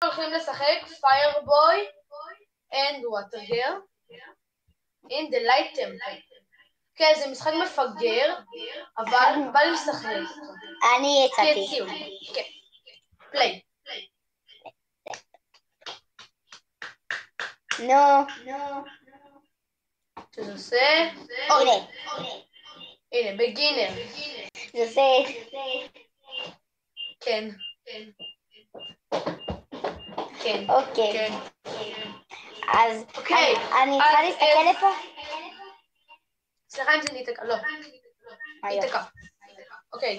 הולכים לשחק Fireboy and Water Girl in the Light Temple. כן, זה משחק מפגר, אבל בא לי לשחק. אני יצאתי. כי הציעו. כן. פליי. נו. שזה עושה... הנה, בגינר. זה עושה... כן. כן. אוקיי. אז אני צריכה להסתכל לפה? סליחה אם זה ניתקע. לא. ניתקע. אוקיי.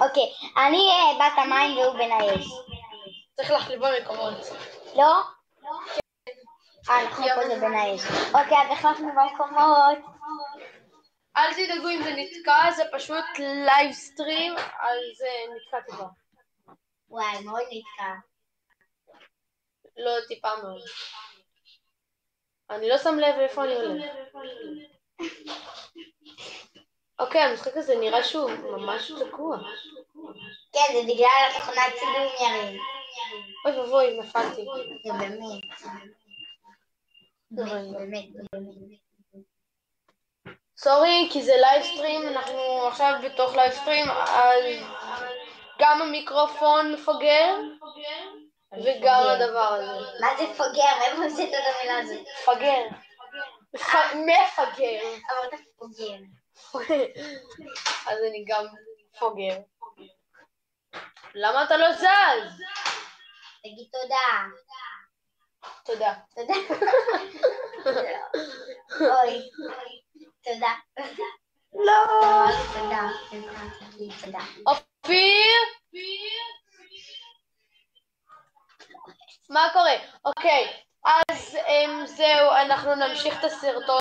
אני בת המים והוא בן האש. צריך להחליף במקומות. לא? נכון, פה זה בן האש. אוקיי, אז החלפנו במקומות. אל תדאגו אם זה נתקע, זה פשוט לייב סטרים, אז זה נתקע כבר. וואי, מאוד נתקע. לא, טיפה מאוד. אני לא שם לב איפה אני הולך. אוקיי, המשחק הזה נראה שהוא ממש תקוע. כן, זה בגלל התוכנת צילום ירים. אוי ובוי, נפלתי. זה באמת. סורי, כי זה לייב סטרים, אנחנו עכשיו בתוך לייב סטרים, אז גם המיקרופון מפגר, וגם הדבר הזה. מה זה פגר? מאיפה המצאת את המילה הזאת? פגר. מפגר. אמרת פוגר. אז אני גם פוגר. למה אתה לא זז? תגיד תודה. תודה. אוי. תודה. לא. תודה. אופיר? מה קורה? אוקיי, אז זהו, אנחנו נמשיך את הסרטון.